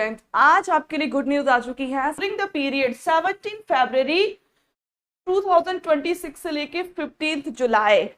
आज आपके लिए गुड न्यूज आ चुकी है। ड्यूरिंग द पीरियड 17 फरवरी 2026 से लेके 15 जुलाई।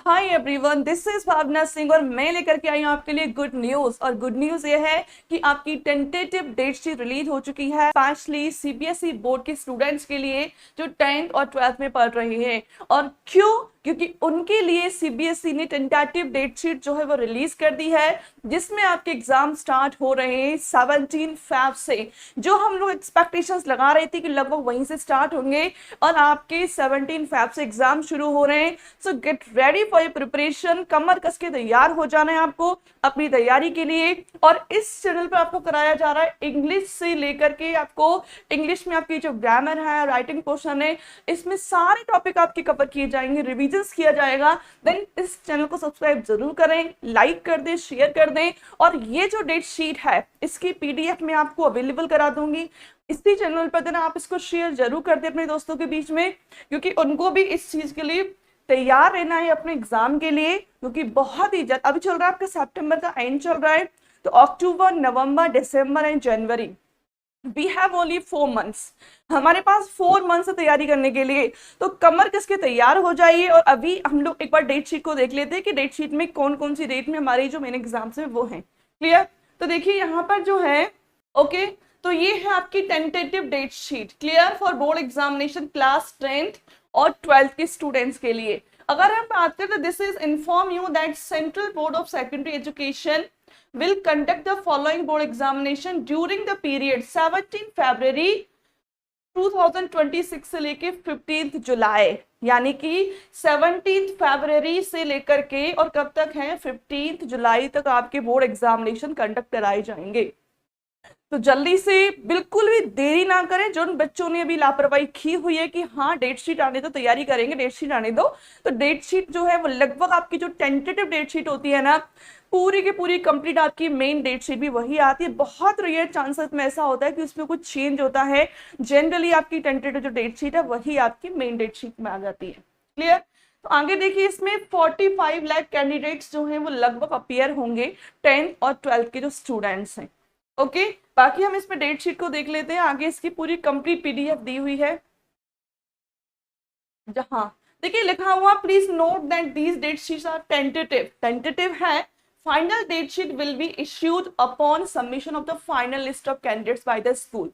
हाय एवरीवन, दिस इज भावना सिंह और मैं लेकर के आई हूँ आपके लिए गुड न्यूज। और गुड न्यूज ये है कि आपकी टेंटेटिव डेट शीट रिलीज हो चुकी है, स्पेशली सीबीएसई बोर्ड के स्टूडेंट्स के लिए जो 10th और 12th में पढ़ रहे हैं। और क्यों? क्योंकि उनके लिए सीबीएसई ने टेंटेटिव डेट शीट जो है वो रिलीज कर दी है, जिसमें आपके एग्जाम स्टार्ट हो रहे हैं 17 फेब से। जो हम लोग एक्सपेक्टेशंस लगा रहे थे कि लगभग वहीं से स्टार्ट होंगे और आपके 17 फेब से एग्जाम शुरू हो रहे हैं। So get ready for your preparation, कमर कस के तैयार हो जाना है आपको अपनी तैयारी के लिए। और इस चैनल पर आपको कराया जा रहा है इंग्लिश से लेकर के आपको इंग्लिश में आपकी जो ग्रामर है, राइटिंग पोर्शन है, इसमें सारे टॉपिक आपके कवर किए जाएंगे, रिवीजन किया जाएगा। देन इस चैनल को सब्सक्राइब जरूर करें, लाइक कर दें, शेयर कर दें। और ये जो डेट शीट है इसकी पीडीएफ में आपको अवेलेबल करा दूंगी इसी चैनल पर। देना आप इसको शेयर जरूर कर दें अपने दोस्तों के बीच में, क्योंकि उनको भी इस चीज के लिए तैयार रहना है अपने एग्जाम के लिए। क्योंकि बहुत ही जल्द अभी चल रहा है, आपका सितंबर का एंड चल रहा है, तो October, November, December and January, we have only 4 months। हमारे पास 4 months से तैयारी करने के लिए, तो कमर कसके तैयार हो जाइए। और अभी हम लोग एक बार डेट शीट को देख लेते हैं कि डेट शीट में कौन कौन सी डेट में हमारी जो मेन एग्जाम्स है वो हैं। क्लियर? तो देखिए यहाँ पर जो है, ओके, तो ये है आपकी tentative date sheet, clear, for board examination class 10th और 12th के स्टूडेंट्स के लिए। अगर हम बात करें तो this is inform you that central board of secondary education will conduct the following board examination during the period 17 February 2026 से लेके 15 जुलाई, यानी कि 17 फरवरी से लेकर के और कब तक है 15 जुलाई तक आपके बोर्ड एग्जामिनेशन कंडक्ट कराए जाएंगे। तो जल्दी से बिल्कुल भी देरी ना करें। जो बच्चों ने अभी लापरवाही की हुई है कि हाँ डेट शीट आने दो, तैयारी करेंगे, डेट शीट आने दो, तो डेट शीट जो है वो लगभग आपकी जो टेंटेटिव डेट शीट होती है ना, पूरी की पूरी कंप्लीट आपकी मेन डेट शीट भी वही आती है। बहुत रेयर चांसेस में ऐसा होता है कि उसमें कुछ चेंज होता है। जनरली आपकी टेंटेटिव जो डेट शीट है वही आपकी मेन डेट शीट में आ जाती है। क्लियर? तो आगे देखिए, इसमें 45 लाख कैंडिडेट्स जो हैं वो लगभग अपीयर होंगे 10th और 12th के जो स्टूडेंट्स हैं। ओके, बाकी हम इसमें डेट शीट को देख लेते हैं। आगे इसकी पूरी कंप्लीट पीडीएफ दी हुई है, जहां देखिए लिखा हुआ please note that these date sheets are tentative. Tentative है, final date sheet will be issued upon submission of the final list of candidates by the school.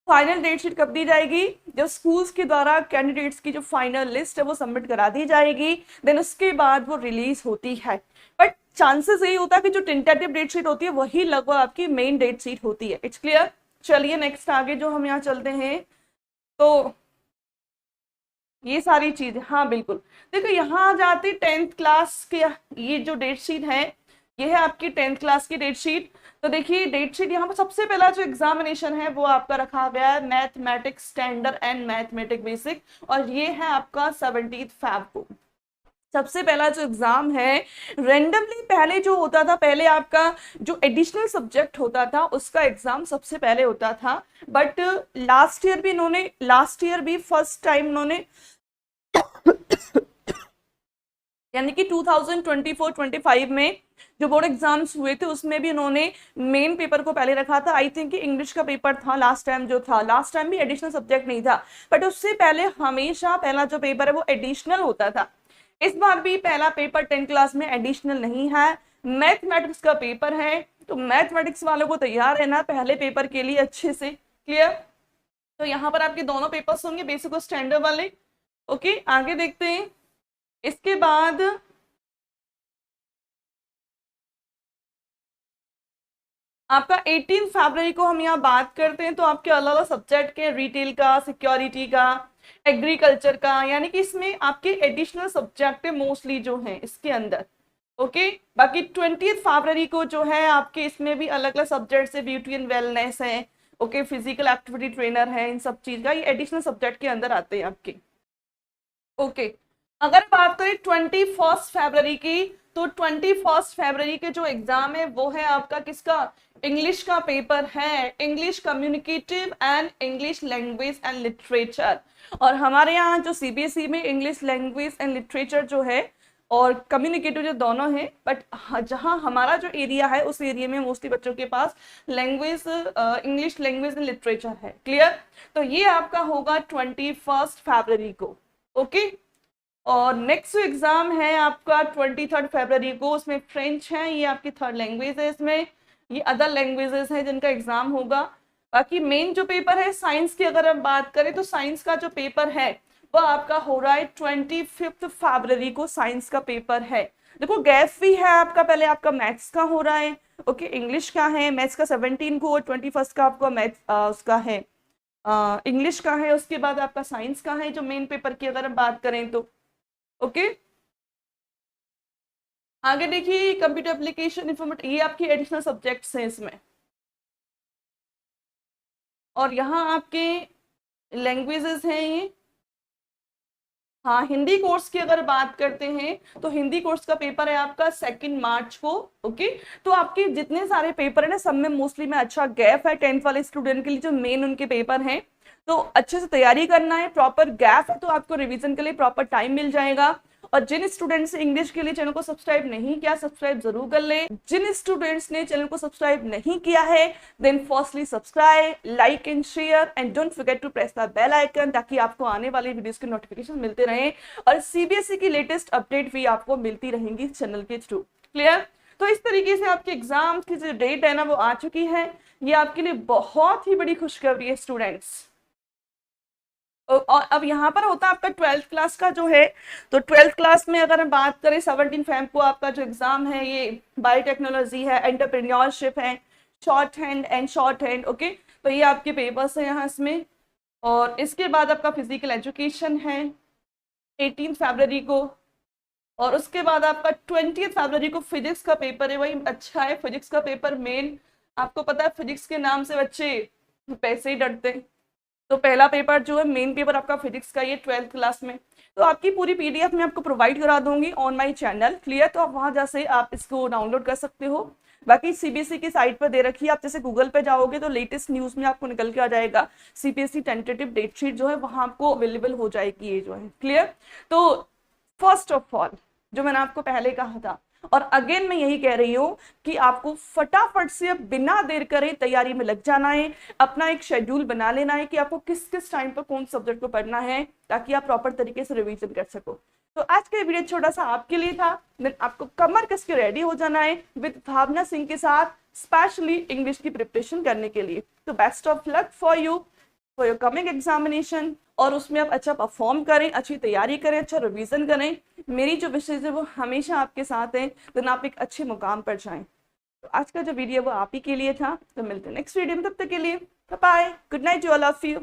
Final date sheet कब दी जाएगी? जब स्कूल्स के द्वारा कैंडिडेट्स की जो final list है वो सबमिट करा दी जाएगी, देन उसके बाद वो रिलीज होती है। बट चांसेस यही होता है कि जो टेंटेटिव डेट शीट होती है वही लगभग आपकी मेन डेट शीट होती है। It's clear? चलिए नेक्स्ट आगे जो हम यहाँ चलते हैं, तो ये सारी चीजें, हाँ बिल्कुल, देखो यहाँ आ जाती 10th क्लास के, ये जो डेट शीट है ये है आपकी 10th क्लास की डेट शीट। तो देखिए डेट शीट यहाँ पर सबसे पहला जो एग्जामिनेशन है वो आपका रखा गया है mathematics standard and mathematics basic, और ये है आपका 17 फेब को। सबसे पहला जो एग्जाम है रेंडमली, पहले जो होता था, पहले आपका जो एडिशनल सब्जेक्ट होता था उसका एग्जाम सबसे पहले होता था। बट लास्ट ईयर भी फर्स्ट टाइम इन्होंने यानी कि 2024-25 में जो बोर्ड एग्जाम्स हुए थे उसमें भी उन्होंने मेन पेपर को पहले रखा था। आई थिंक इंग्लिश का पेपर था लास्ट टाइम जो था, लास्ट टाइम भी एडिशनल सब्जेक्ट नहीं था, बट उससे पहले हमेशा पहला जो पेपर है वो एडिशनल होता था। इस बार भी पहला पेपर 10th क्लास में एडिशनल नहीं है, मैथमेटिक्स का पेपर है। तो मैथमेटिक्स वालों को तैयार रहना पहले पेपर के लिए अच्छे से। क्लियर? तो यहाँ पर आपके दोनों पेपर्स होंगे, बेसिक और स्टैंडर्ड वाले। ओके, आगे देखते हैं। इसके बाद आपका 18 फरवरी को हम यहाँ बात करते हैं, तो आपके अलग अलग सब्जेक्ट के, रिटेल का, सिक्योरिटी का, एग्रीकल्चर का, यानी कि इसमें आपके एडिशनल सब्जेक्ट मोस्टली जो हैं इसके अंदर। ओके, बाकी 20 फरवरी को जो है आपके इसमें भी अलग अलग सब्जेक्ट है, ब्यूटी एंड वेलनेस है, ओके, फिजिकल एक्टिविटी ट्रेनर है, इन सब चीज का ये एडिशनल सब्जेक्ट के अंदर आते हैं आपके। ओके, अगर बात करें 21 फरवरी की, तो 21 फरवरी के जो एग्जाम है वो है आपका किसका? इंग्लिश का पेपर है, English communicative and English language and literature. और हमारे यहाँ जो सीबीएसई में इंग्लिश लैंग्वेज एंड लिटरेचर जो है और कम्युनिकेटिव जो दोनों हैं, बट जहाँ हमारा जो एरिया है उस एरिया में मोस्टली बच्चों के पास language English language and literature है। क्लियर? तो ये आपका होगा 21 फरवरी को। ओके, और नेक्स्ट एग्जाम है आपका 23 फरवरी को, उसमें फ्रेंच है, ये आपकी थर्ड लैंग्वेज है, इसमें ये अदर लैंग्वेजेस हैं जिनका एग्जाम होगा। बाकी मेन जो पेपर है साइंस की अगर हम बात करें तो साइंस का जो पेपर है वो आपका हो रहा है 25 फरवरी को, साइंस का पेपर है। देखो गैप भी है आपका, पहले आपका मैथ्स का हो रहा है, ओके, इंग्लिश का है, मैथ्स का 17 को और 21 का आपका मैथ्स उसका है, इंग्लिश का है, उसके बाद आपका साइंस का है जो मेन पेपर की अगर हम बात करें तो। ओके, आगे देखिए कंप्यूटर एप्लीकेशन इंफॉर्मेट, ये आपकी एडिशनल सब्जेक्ट्स हैं इसमें, और यहाँ आपके लैंग्वेजेस हैं ये। हाँ, हिंदी कोर्स की अगर बात करते हैं तो हिंदी कोर्स का पेपर है आपका 2 मार्च को। ओके, तो आपके जितने सारे पेपर है ना सब में मोस्टली में अच्छा गैप है 10th वाले स्टूडेंट के लिए, जो मेन उनके पेपर हैं, तो अच्छे से तैयारी करना है, प्रॉपर गैप है तो आपको रिवीजन के लिए प्रॉपर टाइम मिल जाएगा। और जिन स्टूडेंट्स ने इंग्लिश के लिए चैनल को सब्सक्राइब नहीं किया, सब्सक्राइब जरूर कर ले। जिन स्टूडेंट्स ने चैनल को सब्सक्राइब नहीं किया है, then firstly subscribe, like and share and don't forget to press the bell icon, ताकि आपको आने वाली वीडियोस के नोटिफिकेशन मिलते रहें और सीबीएसई की लेटेस्ट अपडेट भी आपको मिलती रहेंगी चैनल के थ्रू। क्लियर? तो इस तरीके से आपके एग्जाम की जो डेट है ना वो आ चुकी है। ये आपके लिए बहुत ही बड़ी खुशखबरी है स्टूडेंट्स। और अब यहाँ पर होता है आपका 12th क्लास का जो है, तो 12th क्लास में अगर हम बात करें 17 फेब को आपका जो एग्जाम है ये बायोटेक्नोलॉजी है, एंटरप्रेन्योरशिप है, short hand and short hand. Okay, तो ये आपके पेपर्स हैं यहाँ इसमें। और इसके बाद आपका फिजिकल एजुकेशन है 18 फरवरी को, और उसके बाद आपका 20 फरवरी को फिजिक्स का पेपर है। वही अच्छा है, फिजिक्स का पेपर मेन, आपको पता है फिजिक्स के नाम से बच्चे पैसे ही डरते हैं, तो पहला पेपर जो है मेन पेपर आपका फिजिक्स का, ये 12th क्लास में। तो आपकी पूरी पीडीएफ मैं आपको प्रोवाइड करा दूंगी ऑन माय चैनल। क्लियर? तो आप वहां जैसे आप इसको डाउनलोड कर सकते हो। बाकी सीबीएसई की साइट पर दे रखी है, आप जैसे गूगल पे जाओगे तो लेटेस्ट न्यूज में आपको निकल के आ जाएगा, सीबीएसई टेंटेटिव डेट शीट जो है वहां आपको अवेलेबल हो जाएगी ये जो है। क्लियर? तो फर्स्ट ऑफ ऑल जो मैंने आपको पहले कहा था, और अगेन मैं यही कह रही हूँ कि आपको फटाफट से बिना देर करे तैयारी में लग जाना है, अपना एक शेड्यूल बना लेना है कि आपको किस किस टाइम पर कौन सब्जेक्ट को पढ़ना है, ताकि आप प्रॉपर तरीके से रिवीजन कर सको। तो आज का वीडियो छोटा सा आपके लिए था, देन आपको कमर कस के रेडी हो जाना है विद भावना सिंह के साथ, स्पेशली इंग्लिश की प्रिपरेशन करने के लिए। तो best of luck for you for your coming examination, और उसमें आप अच्छा परफॉर्म करें, अच्छी तैयारी करें, अच्छा रिवीजन करें। मेरी जो विशेष है वो हमेशा आपके साथ है, देन आप एक अच्छे मुकाम पर जाएं। तो आज का जो वीडियो वो आप ही के लिए था। तो मिलते हैं नेक्स्ट वीडियो में, तब तक के लिए bye bye, good night, you all of you.